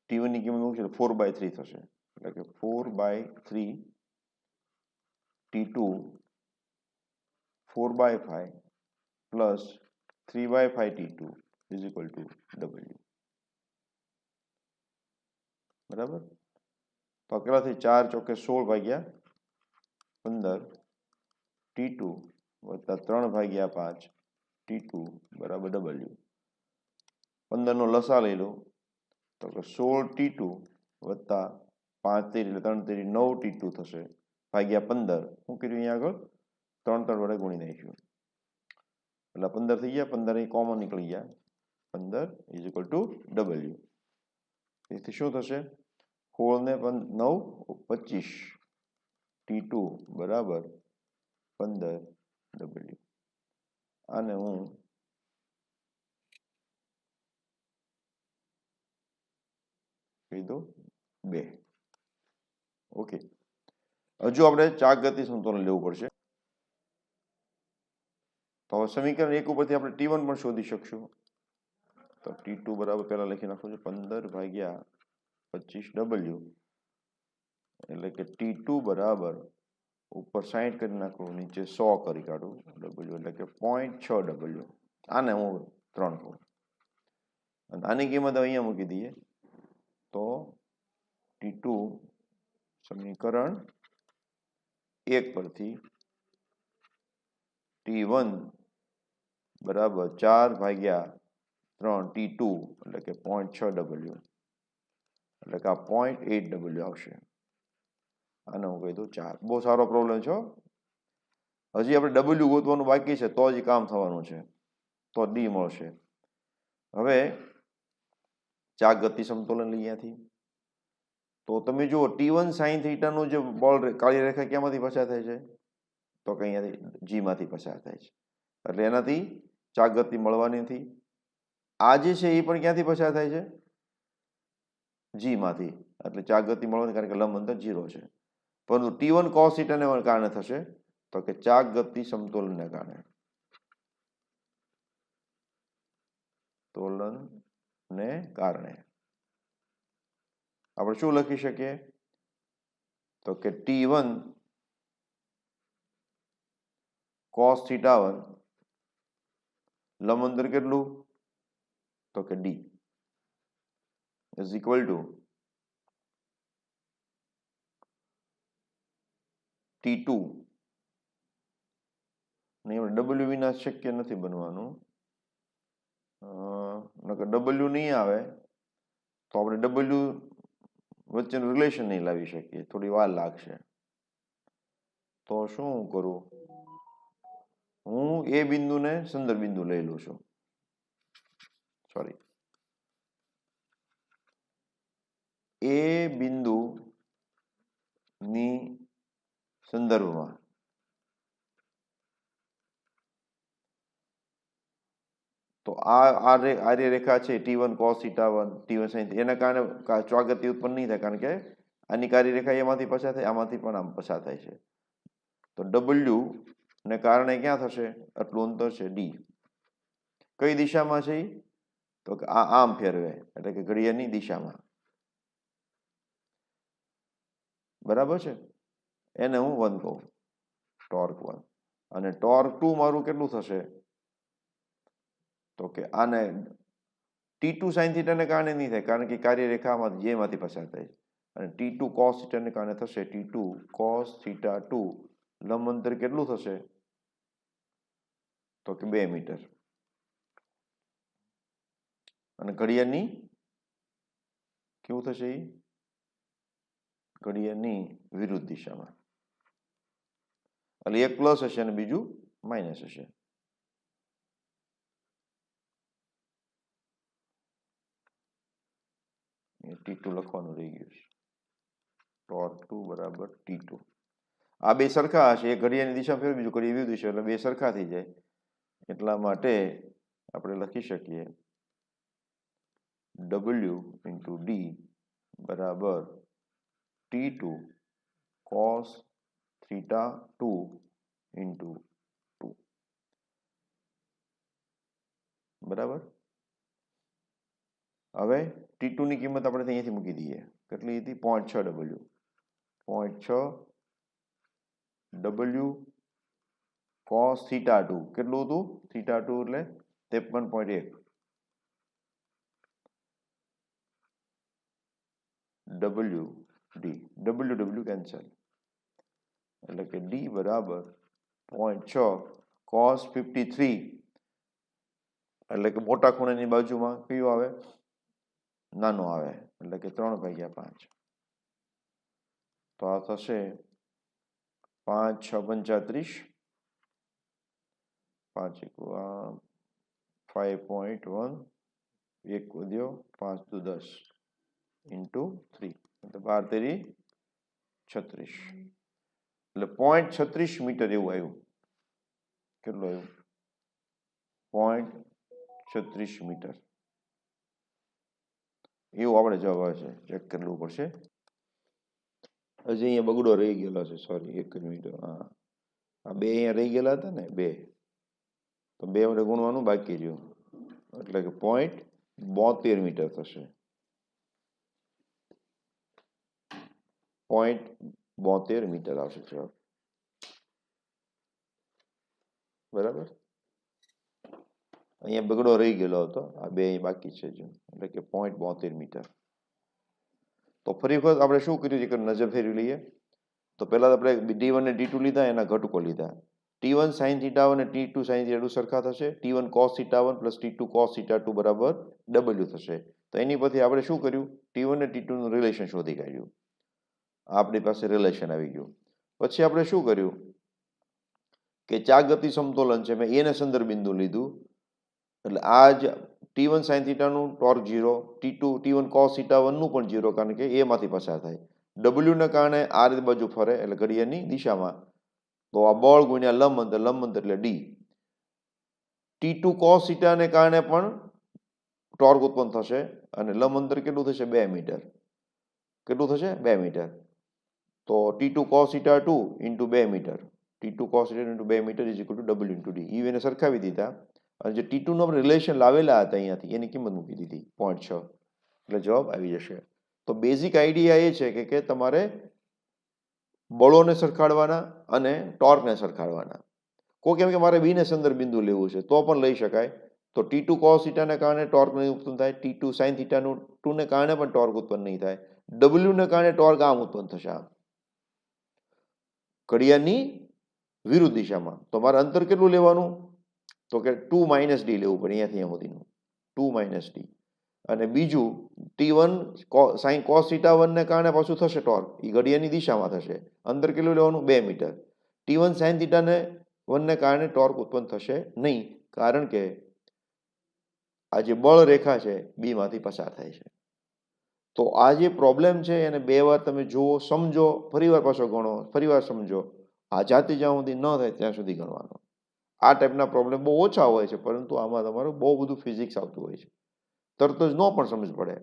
T1 ની કિંમત મૂકશે 4/3 થશે, એટલે કે 4/3 T2 4/5 plus 3/5 T2 is equal to W. બરાબર? તો કેટલાથી 4 ચોકે 16/15 T2 વત્તા 3/5 T2 બરાબર W. 15 નો લસા લઈ લો તો કે 16T2 વત્તા 5 તેરી એટલે 3 તેરી 9T2 થશે ભાગ્યા 15. શું કર્યું અહીંયા આગળ? 3 વડે ગુણી નાખ્યું એટલે 15 થઈ ગયા. 15 અહીં કોમન નીકળી ગયા. 15 ઇઝ ઇક્વલ ટુ W. તેથી શું થશે? 16 ને 9 25 T2 બરાબર 15 W. આને હું કહી દો 2. ઓકે, હજુ આપણે ચાક ગતિ સંતુલન લેવું પડશે. તો સમીકરણ 1 ઉપરથી આપણે T1 પણ શોધી શકશું. તો T2 બરાબર પહેલા લખી નાખું છું 15/25 W, એટલે કે T2 બરાબર ઉપર 60 કરી નાખું, નીચે 100 કરી કાઢું W, એટલે કે 0.6 W. આને હું 3 કહું અને આની કિંમત અહીંયા મૂકી દઈએ તો T2 સમીકરણ 1 પરથી T1 બરાબર 4/3 T2 એટલે કે 0.6W એટલે કે આ 0.8W આવશે. આને હું કહી દઉં 4. બહુ સારો પ્રોબ્લેમ છે. હજી આપણે W ગોતવાનું બાકી છે, તો જ કામ થવાનું છે, તો D મળશે. હવે ચાક ગતિ સમતોલન લઈએ અહીંયાથી. તો તમે જુઓ T1 sin θ નું જે બળ કાળી રેખા ક્યાંમાંથી પસાર થાય છે? તો કે અહીંયાથી G માંથી પસાર થાય છે. એટલે એનાથી ચાક ગતિ મળવાની નથી. આ જે છે એ પણ ક્યાંથી પસાર થાય છે? G માંથી. એટલે ચાક ગતિ મળવાની, કારણ કે લંબ અંતર 0 છે. પરંતુ T1 cos θ ને કારણે થશે, તો કે ચાક ગતિ સમતોલનને કારણે. તોલનને કારણે આપણે શું લખી શકીએ? તો કે T1 cos θ1 લંબ અંતર કેટલું? તો કે D is equal to T2. નહીં, W વિના શક્ય નથી બનવાનું. W નહીં આવે તો આપણે W વચ્ચેનું રિલેશન નહીં લાવી શકીએ, થોડી વાર લાગશે. તો શું કરું? હું એ બિંદુને સંદર્ભ બિંદુ લઈ લઉં છું. એ બિંદુની સંદર્ભમાં તો આ રેખા છે T1 cos θ1 T1 sin, એના કારણે ચાક ગતિ ઉત્પન્ન નહીં થાય, કારણ કે આની કાર્યરેખા એમાંથી પસાર થાય, આમાંથી પણ આમ પસાર થાય છે. તો W ને કારણે ક્યાં થશે? આટલું અંતર છે D. કઈ દિશામાં છે? તો કે આમ ફેરવે, એટલે કે ઘડિયાળની દિશામાં. બરાબર છે? એને હું 1 કહું, ટોર્ક 1. અને ટોર્ક 2 મારું કેટલું થશે? તો કે આને T2 sin θ ને કારણે નહીં થાય, કારણ કે કાર્યરેખામાં જેમાંથી પસાર થાય. અને T2 cos θ ને કારણે થશે T2 cos θ2 લંબ અંતર કેટલું થશે? તો કે 2 મીટર. અને ઘડિયાળની કેવું થશે? ઘડિયાળની વિરુદ્ધ દિશામાં. એટલે એક પ્લસ હશે અને બીજું માઇનસ હશે. T2 લખવાનું રહી ગયું છે. ટોર્ક 2 બરાબર T2. આ બે સરખા હશે, એક ઘડિયાળની દિશા ફેરવે, બીજું ઘડિયાળ વિરુદ્ધ દિશા, એટલે બે સરખા થઈ જાય. એટલા માટે આપણે લખી શકીએ W into D બરાબર T2 cos θ2 into 2. બરાબર. હવે T2 ની કિંમત આપણે અહીંયાથી મૂકી દઈએ. કેટલી હતી? 0.6W. 0.6W cos θ2 કેટલું હતું? θ2 એટલે 53.1. WD WW કેન્સલ, એટલે કે D બરાબર 0.6 cos 53, એટલે કે મોટા ખૂણાની બાજુમાં કયું આવે? નાનો આવે, એટલે કે 3/5. તો આ થશે 5 6 35, 5 5.1, 1 વધ્યો, 5 દુ 10 into 3, એટલે 12 તેરી 36, એટલે 0.36 મીટર એવું આવ્યું. કેટલું આવ્યું? 0.36 મીટર એવું આપણે જવાબ આવે છે. ચેક કરવું પડશે. હજી અહીંયા બગડો રહી ગયેલો છે, સોરી, 1 મિનિટ. હા, આ બે અહીંયા રહી ગયેલા હતા ને, બે, તો બે વડે ગુણવાનું બાકી રહ્યું, એટલે કે 0.72 મીટર થશે. 0.72 મીટર આવશે જવાબ. બરાબર. અહીંયા બગડો રહી ગયેલો હતો, આ બે અહીં બાકી છે, એટલે કે 0.72 મીટર. તો ફરી વખત આપણે શું કર્યું છે કે નજર ફેરવી લઈએ. તો પહેલાં આપણે T1 ને T2 લીધા, એના ઘટકો લીધા. T1 sin θ1 અને T2 sin θ2 સરખા થશે. T1 cos θ1 plus T2 cos θ2 બરાબર W થશે. તો એની પરથી આપણે શું કર્યું? T1 અને T2 નું રિલેશન શોધી કાઢ્યું. આપણી પાસે રિલેશન આવી ગયું. પછી આપણે શું કર્યું કે ચાક ગતિ સમતોલન છે, મેં એને સંદર્ભ બિંદુ લીધું, એટલે આ જ T1 sin θ નું ટોર્ક 0, T1 cos θ1 નું પણ 0, કારણ કે એમાંથી પસાર થાય. W ને કારણે આ રીતે બાજુ ફરે એટલે ઘડિયાળની દિશામાં, તો આ બળ ગુણ્યા લંબ અંતર એટલે D. T2 cos θ ને કારણે પણ ટોર્ક ઉત્પન્ન થશે અને લંબ અંતર કેટલું થશે? 2 મીટર. કેટલું થશે? 2 મીટર. તો T2 cos θ2 into 2 metre, T2 cos θ into 2 metre is equal to W into D. એને સરખાવી દીધા અને જે T2 નો આપણે રિલેશન લાવેલા હતા અહીંયાથી, એની કિંમત મૂકી દીધી 0.6, એટલે જવાબ આવી જશે. તો બેઝિક આઈડિયા એ છે કે તમારે બળોને સરખાડવાના અને ટોર્કને સરખાડવાના. કોઈ કેમ કે મારે બીને સંદર્ભ બિંદુ લેવું છે તો પણ લઈ શકાય. તો T2 cos θ ને કારણે ટોર્ક નહીં ઉત્પન્ન થાય, T2 sin θ નું 2 ને કારણે પણ ટોર્ક ઉત્પન્ન નહીં થાય. W ને કારણે ટોર્ક આમ ઉત્પન્ન થશે, આમ ઘડિયાળની વિરુદ્ધ દિશામાં. તો મારે અંતર કેટલું લેવાનું? તો કે 2 - D લેવું પડે, અહીંયાથી અહીંયા સુધીનું 2 - D. અને બીજું T1 sin cos θ1 ને કારણે પાછું થશે ટોર્ક, એ ઘડિયાળની દિશામાં થશે. અંતર કેટલું લેવાનું? 2 મીટર. T1 sin θ ને 1 ને કારણે ટોર્ક ઉત્પન્ન થશે નહીં, કારણ કે આ જે બળ રેખા છે B માંથી પસાર થાય છે. તો આ જે પ્રોબ્લેમ છે એને 2 વાર તમે જુઓ, સમજો, ફરીવાર પાછો ગણો, ફરીવાર સમજો. આ જાતે જ્યાં સુધી ન થાય ત્યાં સુધી ગણવાનો. આ ટાઈપના પ્રોબ્લેમ બહુ ઓછા હોય છે, પરંતુ આમાં તમારું બહુ બધું ફિઝિક્સ આવતું હોય છે, તરત જ ન પણ સમજ પડે.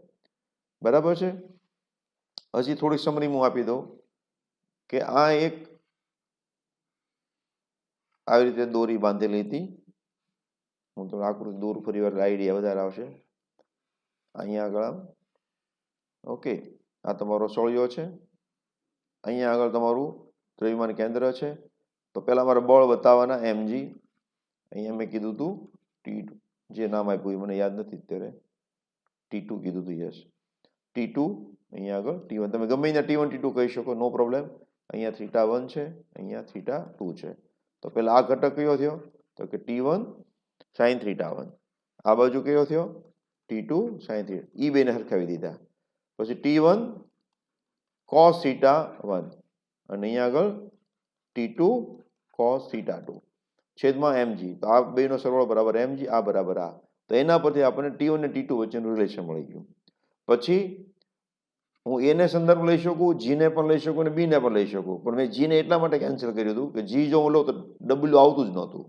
બરાબર છે? હજી થોડીક સમરી હું આપી દઉં કે આ એક આવી રીતે દોરી બાંધેલી હતી. હું તો આકૃતિ દૂર ફરીવાર આઈડિયા વધારે આવશે. અહીંયા આગળ ઓકે, આ તમારો સળિયો છે, અહીંયા આગળ તમારું દ્રવ્યમાન કેન્દ્ર છે. તો પહેલાં મારે બળ બતાવવાના mg. અહીંયા મેં કીધું હતું T2, જે નામ આપ્યું મને યાદ નથી અત્યારે, T2 કીધું હતું, યસ T2. અહીંયા આગળ T1, તમે ગમે ત્યાં T1 T2 કહી શકો, નો પ્રોબ્લેમ. અહીંયા θ1 છે, અહીંયા θ2 છે. તો પહેલાં આ ઘટક કયો થયો? તો કે T1 sin θ1. આ બાજુ કયો થયો? T2 sin θ. એ બેને સરખાવી દીધા. પછી T1 cos θ1 અને અહીંયા આગળ T2 cos θ2 છેદમાં mg. તો આ બેનો સરવાળો બરાબર mg, આ બરાબર આ. તો એના પરથી આપણને T1 અને T2 વચ્ચેનું રિલેશન મળી ગયું. પછી હું એને સંદર્ભ લઈ શકું, જીને પણ લઈ શકું અને બીને પણ લઈ શકું, પણ મેં જીને એટલા માટે કેન્સલ કર્યું હતું કે જી જો હું લઉં તો W આવતું જ નહોતું.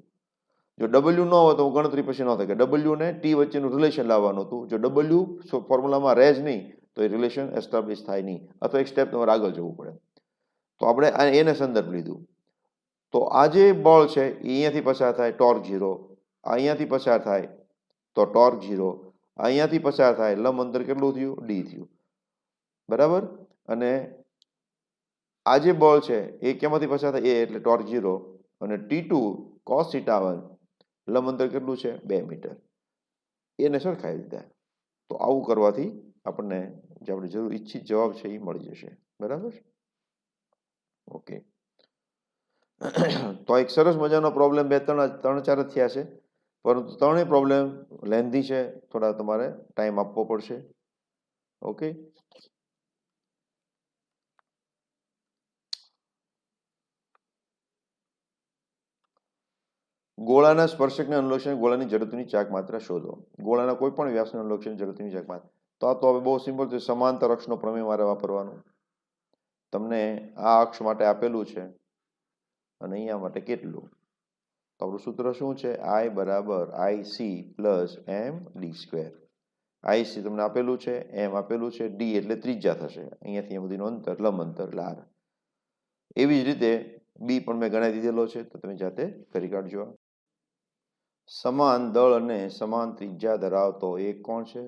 જો W ન હોય તો હું ગણતરી પછી ન થાય, કે W ને T વચ્ચેનું રિલેશન લાવવાનું હતું. જો W ફોર્મ્યુલામાં રહે જ નહીં તો એ રિલેશન એસ્ટાબ્લિશ થાય નહીં, અથવા એક સ્ટેપ તમારે આગળ જવું પડે. તો આપણે એને સંદર્ભ લીધું. તો આ જે બળ છે એ અહીંયાથી પસાર થાય, ટોર્ક 0. અહીંયાથી પસાર થાય તો ટોર્ક 0. અહીંયાથી પસાર થાય, લંબ અંતર કેટલું થયું? D થયું. બરાબર? અને આ જે બળ છે એ કેમાંથી પસાર થાય? એ એટલે ટોર્ક 0. અને T2 cos θ1 લંબ અંતર કેટલું છે? 2 મીટર. એને સરખાવી દીધા. તો આવું કરવાથી આપણને જે આપણે જરૂર ઈચ્છિત જવાબ છે એ મળી જશે. બરાબર? ઓકે. તો એક સરસ મજાનો પ્રોબ્લેમ 3-4 જ થયા છે, પરંતુ ત્રણેય પ્રોબ્લેમ લેન્ધી છે, થોડા તમારે ટાઈમ આપવો પડશે. ઓકે. ગોળાના સ્પર્શકને અનુલક્ષીને ગોળાની જડત્વની ચાક માત્રા શોધો. ગોળાના કોઈ પણ વ્યાસને અનુલક્ષીને જડત્વની ચાક માત્રા. તો આ તો હવે બહુ સિમ્પલ છે. સમાંતર અક્ષનો પ્રમેય મારે વાપરવાનો. તમને આ અક્ષ માટે આપેલું છે અને અહીંયા માટે કેટલું. તો આપણું સૂત્ર શું છે? I બરાબર IC પ્લસ MD². IC તમને આપેલું છે, M આપેલું છે, D એટલે ત્રિજ્યા થશે, અહીંયાથી અહીંયા સુધીનું અંતર, લંબ અંતર લાર. એવી જ રીતે B પણ મેં ગણાવી દીધેલો છે, તો તમે જાતે કરી કાઢજો. સમાન દળ અને સમાન ત્રિજ્યા ધરાવતો એક કોણ છે?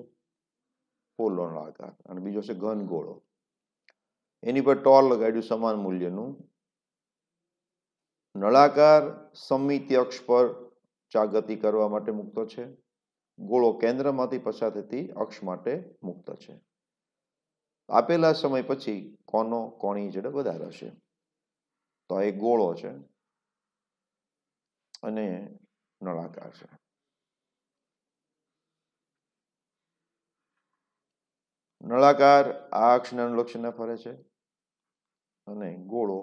પોલો નળાકાર, અને બીજો છે ઘન ગોળો. એની પર ટોર લગાડ્યું સમાન મૂલ્યનું. નળાકાર સમમિતિ અક્ષ પર ચાક ગતિ કરવા માટે મુક્ત છે. ગોળો કેન્દ્રમાંથી પસાર થતી અક્ષ માટે મુક્ત છે. આપેલા સમય પછી કોનો કોણીય ઝડપ વધારે હશે? તો આ એક ગોળો છે અને નળાકાર છે. નળાકાર આ અક્ષને અનુલક્ષીને ફરે છે અને ગોળો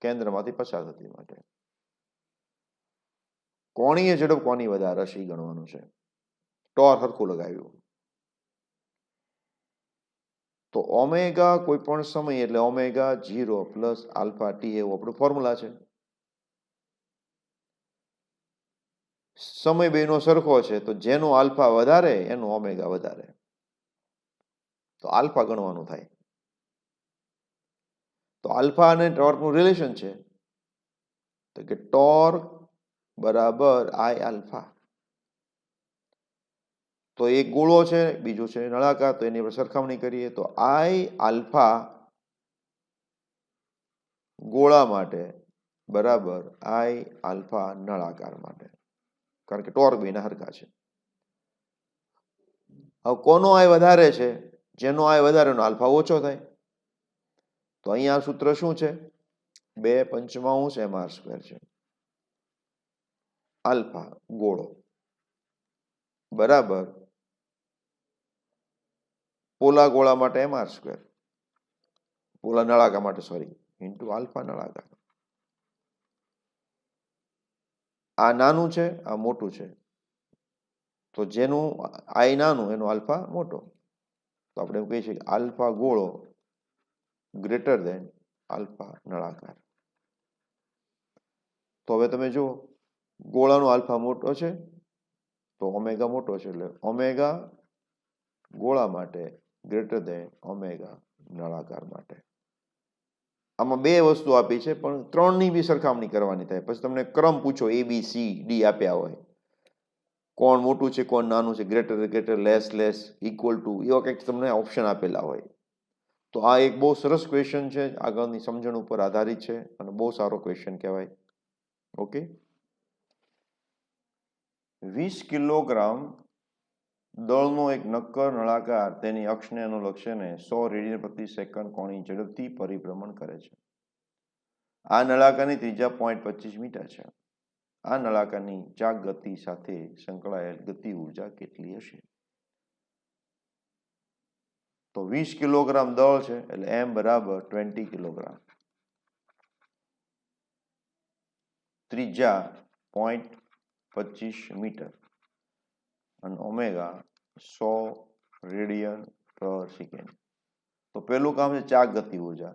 કેન્દ્રમાંથી પસાર થતી માટે. કોણીય ઝડપ કોની વધારે હશે એ ગણવાનું છે. ટોર હરખું લગાવ્યું તો ઓમેગા કોઈ પણ સમય એટલે ઓમેગા 0 પ્લસ આલ્ફા ટી એવું આપણું ફોર્મ્યુલા છે. સમય બેનો સરખો છે તો જેનો આલ્ફા વધારે એનું ઓમેગા વધારે, તો આલ્ફા ગણવાનું થાય. તો આલ્ફા અને ટોર્કનું રિલેશન છે તો કે ટોર્ક બરાબર આઈ આલ્ફા. તો એક ગોળો છે બીજો છે નળાકાર, તો એની આપણે સરખામણી કરીએ તો આઈ આલ્ફા ગોળા માટે બરાબર આઈ આલ્ફા નળાકાર માટે, કારણ કે ટોર્ક બેના હરખા છે. હવે કોનો આઈ વધારે છે? જેનો આઈ વધારે એનો આલ્ફા ઓછો થાય. તો અહીંયા સૂત્ર શું છે? 2/5 mr² છે. આલ્ફા ગોળો બરાબર પોલા ગોળા માટે mr², પોલા નળાકાર માટે સોરી, ઇન્ટુ આલ્ફા નળાકાર. આ નાનું છે આ મોટું છે, તો જેનું આઈ નાનું એનો આલ્ફા મોટો. તો આપણે એમ કહી શકીએ આલ્ફા ગોળો ગ્રેટર દેન આલ્ફા નળાકાર. તો હવે તમે જુઓ ગોળાનો આલ્ફા મોટો છે તો ઓમેગા મોટો છે, એટલે ઓમેગા ગોળા માટે ગ્રેટર દેન ઓમેગા નળાકાર માટે. આમાં બે વસ્તુ આપી છે પણ ત્રણની બી સરખામણી કરવાની થાય. પછી તમને ક્રમ પૂછો ABCD આપ્યા હોય, કોણ મોટું છે કોણ નાનું છે, greater greater, less less, equal to, એવા કંઈક તમને ઓપ્શન આપેલા હોય. તો આ એક બહુ સરસ ક્વેશ્ચન છે, આગળની સમજણ ઉપર આધારિત છે અને બહુ સારો ક્વેશ્ચન કહેવાય. ઓકે, 20 કિલોગ્રામ દળનો એક નક્કર નળાકાર તેની અક્ષને અનુલક્ષીને 100 રેડિયન પ્રતિ સેકન્ડ કોણી ઝડપથી પરિભ્રમણ કરે છે. આ નળાકારની ત્રિજ્યા 0.25 મીટર છે. આ નળાકારની ચાક ગતિ સાથે સંકળાયેલ ગતિ ઉર્જા કેટલી હશે? તો 20 કિલોગ્રામ દળ છે એટલે m બરાબર 20 કિલોગ્રામ, ત્રિજ્યા 0.25 મીટર અને ઓમેગા 100 રેડિયન પર સેકન્ડ. તો પેલું કામ છે ચાક ગતિ ઉર્જા,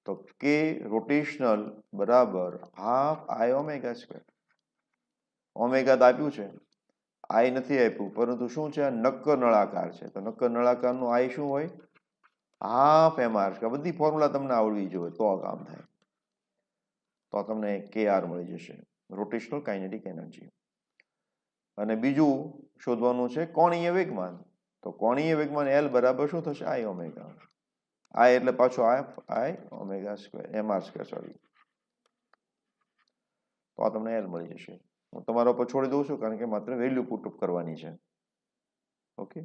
તો કે રોટેશનલ બરાબર હાફ આઈ ઓમેગા સ્ક્વેર. ઓમેગા તો આપ્યું છે, આઈ નથી આપ્યું, પરંતુ શું છે આ નક્કર નળાકાર છે, તો નક્કર નળાકારનું આઈ શું હોય? Half mr². બધી ફોર્મ્યુલા તમને આવડવી જોઈએ તો કામ થાય. તો તમને KR મળી જશે, રોટેશનલ કાઇનેટિક એનર્જી. અને બીજું શોધવાનું છે કોણીય વેગમાન. તો કોણીય વેગમાન L બરાબર શું થશે? આઈ ઓમેગા. આઈ એટલે પાછો આઈ ઓમેગા સ્ક્વેર, mr², સોરી. તો આ તમને L મળી જશે. હું તમારા ઉપર છોડી દઉં છું કારણ કે માત્ર વેલ્યુ પુટઅપ કરવાની છે. ઓકે.